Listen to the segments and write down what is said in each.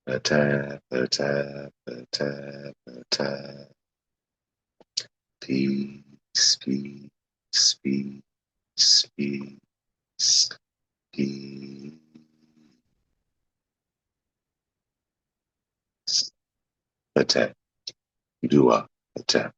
Tap, tap, tap, tap. Peace, peace, peace, peace, peace. Attack, dua, attack.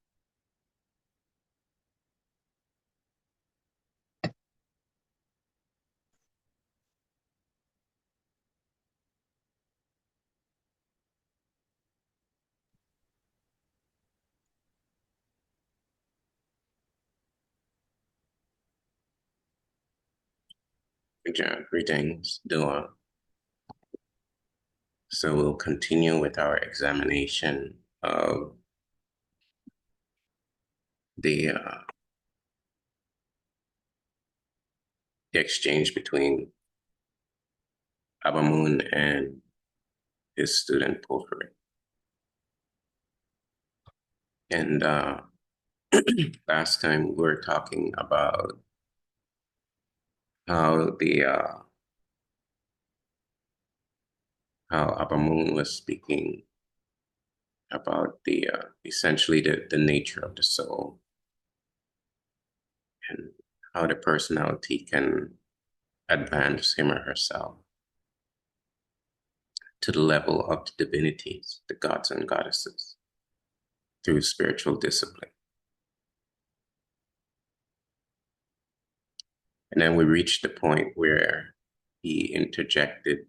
Greetings, Dua. So we'll continue with our examination of the, uh, the exchange between Ab Amon and his student Porphyry. And last time we were talking about how how Ab Amon was speaking about essentially the nature of the soul and how the personality can advance him or herself to the level of the divinities, the gods and goddesses, through spiritual discipline. And then we reached the point where he interjected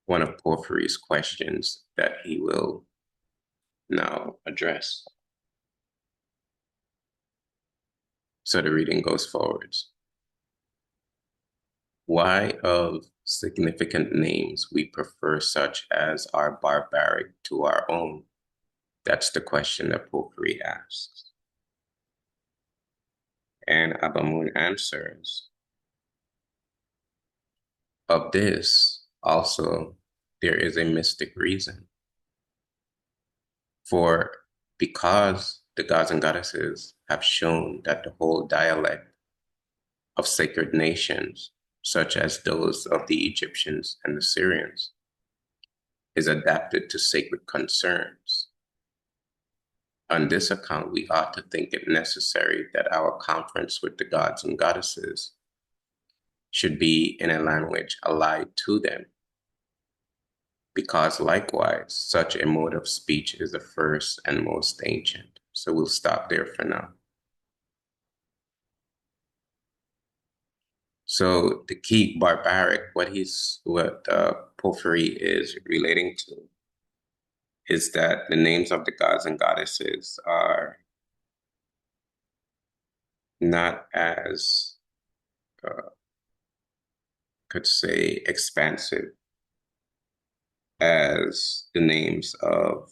one of Porphyry's questions that he will now address. So the reading goes forwards. Why of significant names we prefer such as are barbaric to our own? That's the question that Porphyry asks. And Ab Amon answers, of this also there is a mystic reason. For because the gods and goddesses have shown that the whole dialect of sacred nations, such as those of the Egyptians and the Syrians, is adapted to sacred concerns. On this account, we ought to think it necessary that our conference with the gods and goddesses should be in a language allied to them, because likewise, such a mode of speech is the first and most ancient. So we'll stop there for now. So the key barbaric, what Porphyry is relating to is that the names of the gods and goddesses are not as, could say, expansive as the names of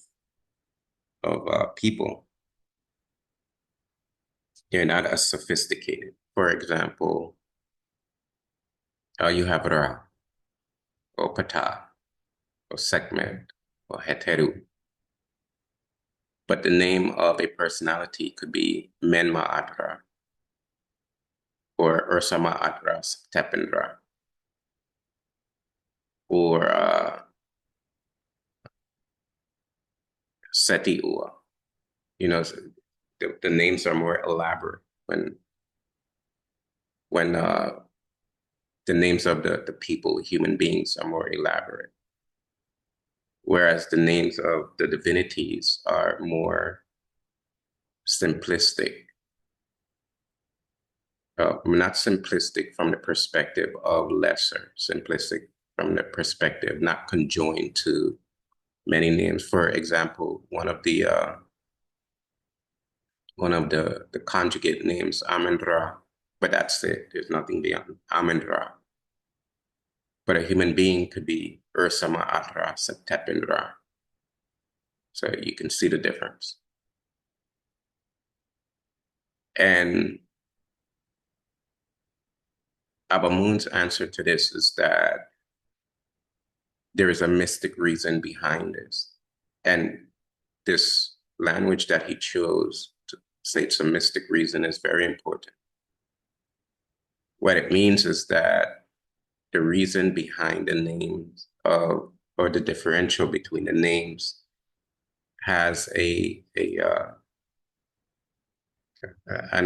people. They're not as sophisticated. For example, you have Ra, or Ptah, or Sekhmet, or Heteru. But the name of a personality could be Menma Adra, or Ursama Adras Tependra, or Seti Ua. You know, the names are more elaborate when the names of the people, human beings, are more elaborate. Whereas the names of the divinities are more simplistic. Not simplistic from the perspective of lesser, simplistic from the perspective not conjoined to many names. For example, one of the conjugate names, Amendra, but that's it. There's nothing beyond Amendra. But a human being could be Ursama Atra Septepindra. So you can see the difference. And Ab Amon's answer to this is that there is a mystic reason behind this. And this language that he chose to say it's a mystic reason is very important. What it means is that the reason behind the names of or the differential between the names has an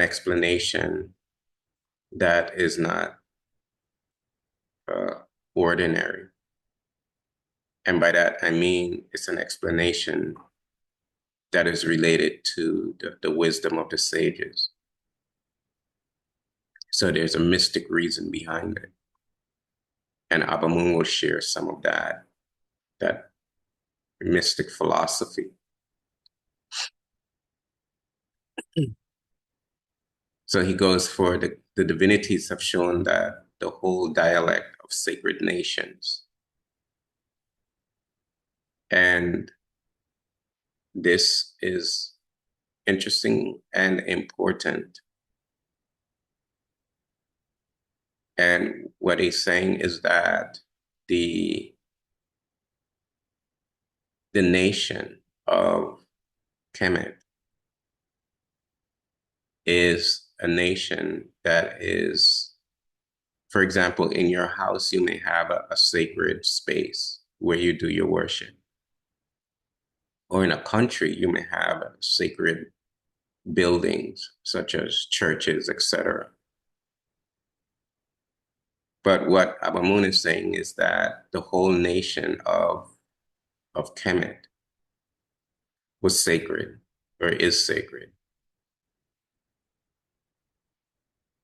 explanation that is not ordinary. And by that, I mean it's an explanation that is related to the wisdom of the sages. So there's a mystic reason behind it. And Ab Amon will share some of that mystic philosophy. So he goes for the divinities have shown that the whole dialect of sacred nations. And this is interesting and important. And what he's saying is that the nation of Kemet is a nation that is, for example, in your house, you may have a sacred space where you do your worship. Or in a country, you may have sacred buildings such as churches, etc. But what Ab Amon is saying is that the whole nation of Kemet was sacred or is sacred.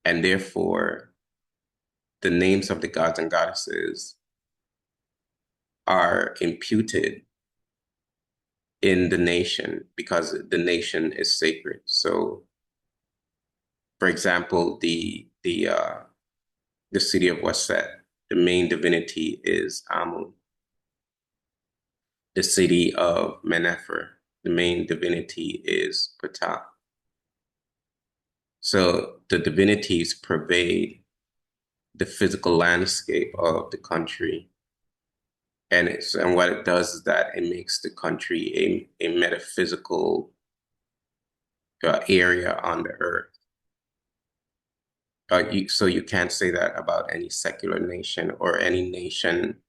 And therefore, the names of the gods and goddesses are imputed in the nation because the nation is sacred. So, for example, the city of Waset, the main divinity is Amun. The city of Menefer, the main divinity is Ptah. So the divinities pervade the physical landscape of the country. And what it does is that it makes the country a metaphysical area on the earth. So you can't say that about any secular nation or any nation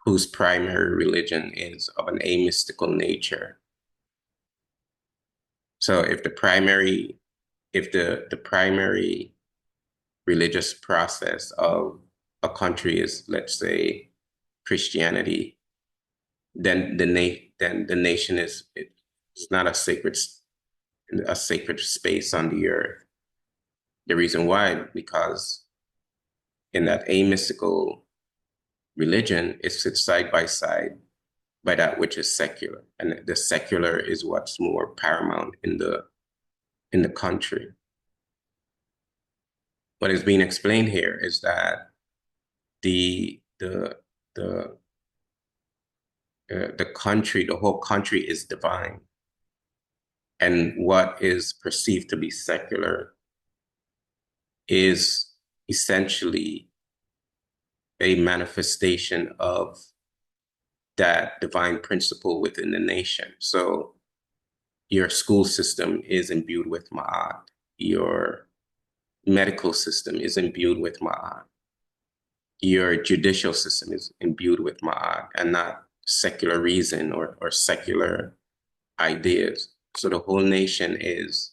whose primary religion is of an amystical nature. So if the primary religious process of a country is, let's say, Christianity, then the nation is it's not a sacred space on the earth. The reason why, because in that amystical religion, it sits side by side by that which is secular, and the secular is what's more paramount in the country. What is being explained here is that the country, the whole country is divine, and what is perceived to be secular is essentially a manifestation of that divine principle within the nation. So your school system is imbued with Ma'at. Your medical system is imbued with Ma'at. Your judicial system is imbued with Ma'at and not secular reason or secular ideas. So the whole nation is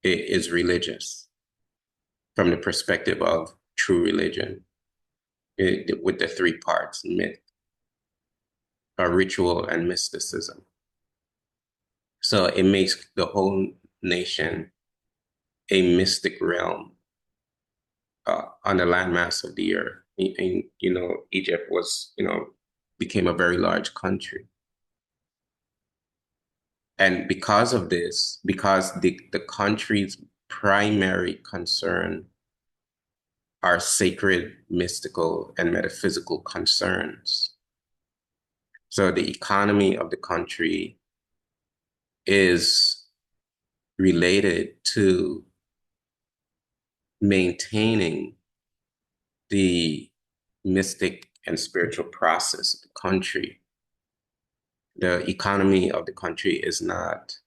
religious from the perspective of true religion, with the three parts: myth, ritual, and mysticism. So it makes the whole nation a mystic realm on the landmass of the earth. And, Egypt was, became a very large country. And because of this, because the country's primary concern are sacred, mystical, and metaphysical concerns. So the economy of the country is related to maintaining the mystic and spiritual process of the country. The economy of the country is not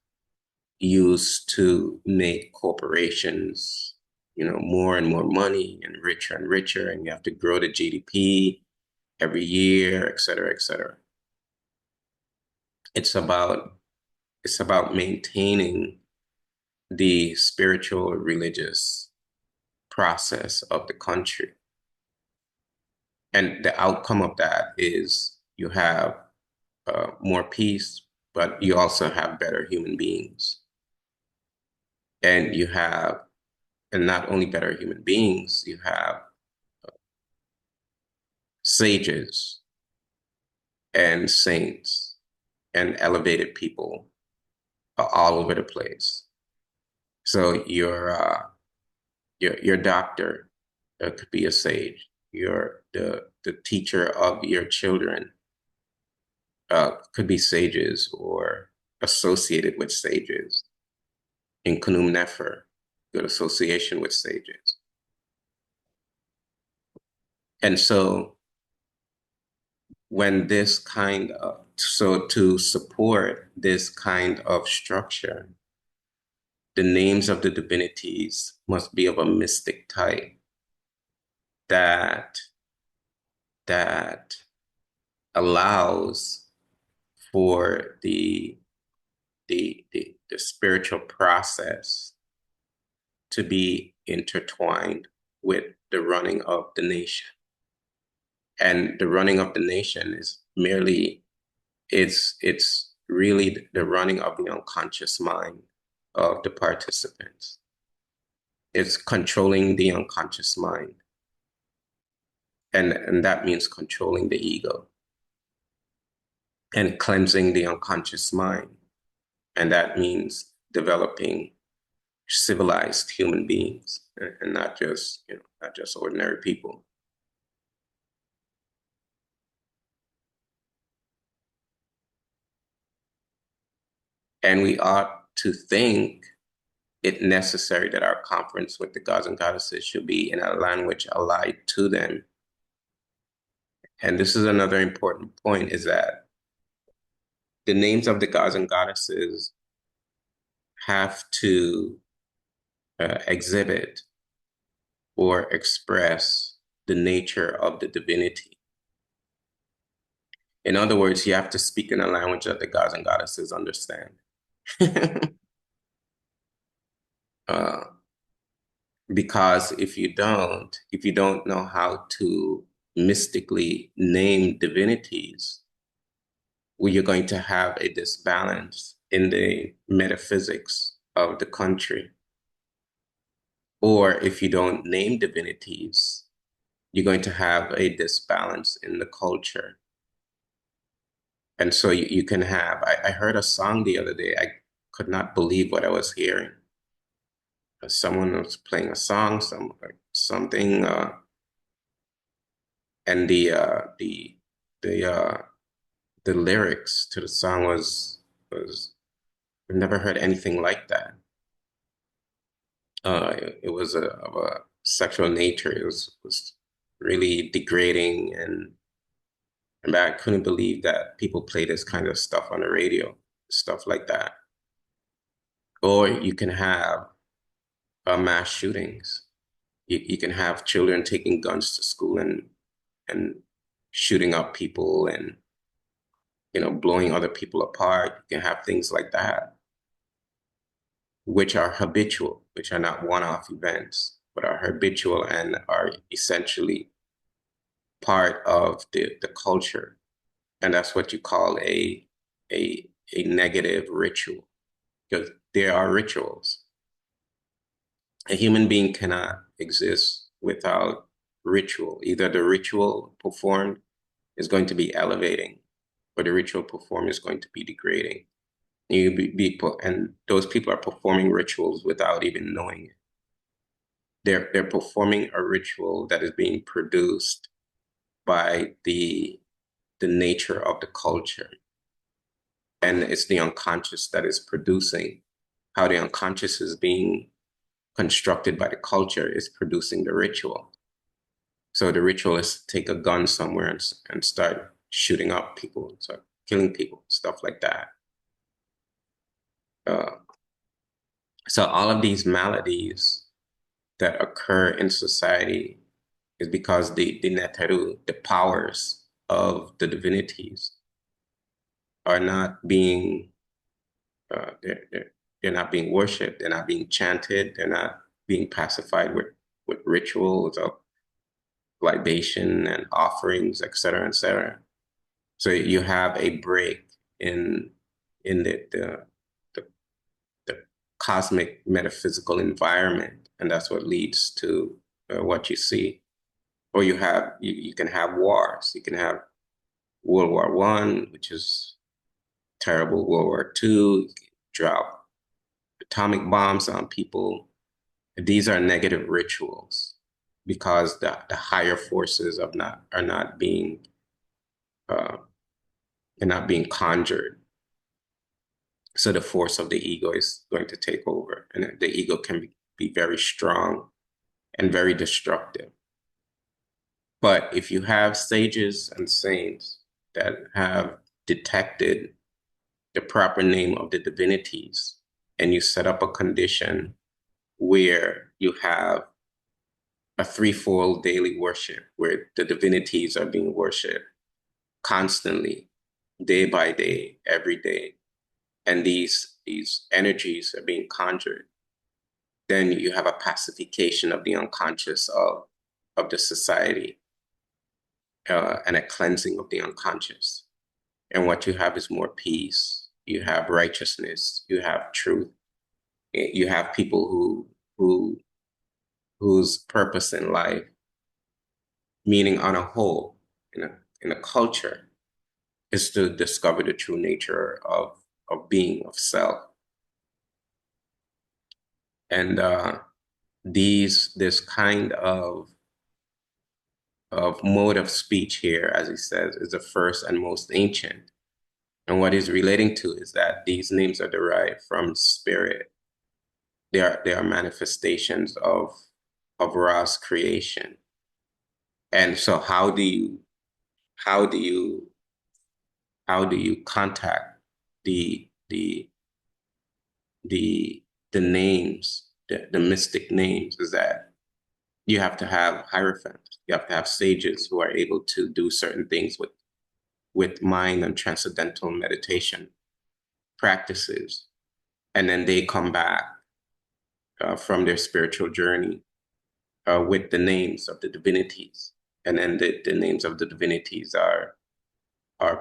used to make corporations, more and more money and richer, and you have to grow the GDP every year, et cetera, et cetera. It's about maintaining the spiritual religious process of the country. And the outcome of that is you have more peace, but you also have better human beings. And you have, and not only better human beings, you have sages and saints and elevated people all over the place. So your doctor could be a sage. The teacher of your children could be sages or associated with sages. In Kunum Nefer, good association with sages. And so when this kind of, so to support this kind of structure, the names of the divinities must be of a mystic type that that allows for the spiritual process to be intertwined with the running of the nation. And the running of the nation is merely it's really the running of the unconscious mind of the participants. It's controlling the unconscious mind. And that means controlling the ego and cleansing the unconscious mind. And that means developing civilized human beings and not just, not just ordinary people. And we ought to think it necessary that our conference with the gods and goddesses should be in a language allied to them. And this is another important point, is that the names of the gods and goddesses have to exhibit or express the nature of the divinity. In other words, you have to speak in a language that the gods and goddesses understand. uh, because if you don't know how to mystically name divinities, well, you're going to have a disbalance in the metaphysics of the country. Or if you don't name divinities, you're going to have a disbalance in the culture. And so you can have, I heard a song the other day. I could not believe what I was hearing. Someone was playing a song, something, and the lyrics to the song was I've never heard anything like that. It was of a sexual nature. It was really degrading, and I couldn't believe that people play this kind of stuff on the radio, stuff like that. Or you can have mass shootings. You can have children taking guns to school and shooting up people and blowing other people apart. You can have things like that, which are habitual, which are not one-off events, but are habitual and are essentially part of the culture. And that's what you call a negative ritual, because there are rituals. A human being cannot exist without ritual. Either the ritual performed is going to be elevating, or the ritual performed is going to be degrading. And those people are performing rituals without even knowing it. They're performing a ritual that is being produced by the nature of the culture. And it's the unconscious that is producing. How the unconscious is being constructed by the culture is producing the ritual. So the ritual is to take a gun somewhere and start shooting up people, start killing people, stuff like that. So all of these maladies that occur in society is because the neteru, the powers of the divinities are not being uh, they're, they're, they're not being worshipped, they're not being chanted, they're not being pacified with rituals of libation and offerings, etc., etc. So you have a break in the, the cosmic metaphysical environment, and that's what leads to what you see. Or you can have wars. You can have World War One, which is terrible. World War Two, drop atomic bombs on people. These are negative rituals because the higher forces are not being uh, are not being conjured. So the force of the ego is going to take over, and the ego can be very strong and very destructive. But if you have sages and saints that have detected the proper name of the divinities, and you set up a condition where you have a threefold daily worship, where the divinities are being worshipped constantly, day by day, every day, and these energies are being conjured, then you have a pacification of the unconscious of the society, and a cleansing of the unconscious. And what you have is more peace. You have righteousness. You have truth. You have people who whose purpose in life, meaning on a whole, in a culture, is to discover the true nature of being, of self. And this kind of mode of speech here, as he says, is the first and most ancient. And what he's relating to is that these names are derived from spirit. They are manifestations of Ra's creation. And so how do you how do you contact the the the the names, the mystic names, is that you have to have hierophants, you have to have sages who are able to do certain things with mind and transcendental meditation practices. And then they come back from their spiritual journey with the names of the divinities. And then the names of the divinities are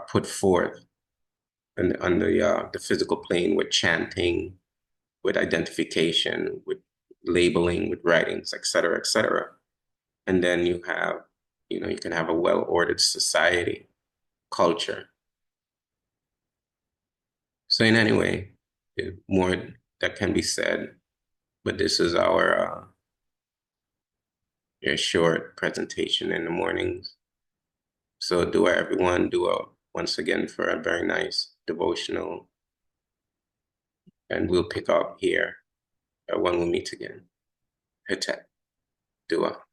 put forth on the physical plane with chanting, with identification, with labeling, with writings, et cetera, et cetera. And then you can have a well-ordered society, culture. So in any way, more that can be said, but this is our short presentation in the mornings. So do everyone do once again for a very nice devotional, and we'll pick up here when we meet again. Hete, dua.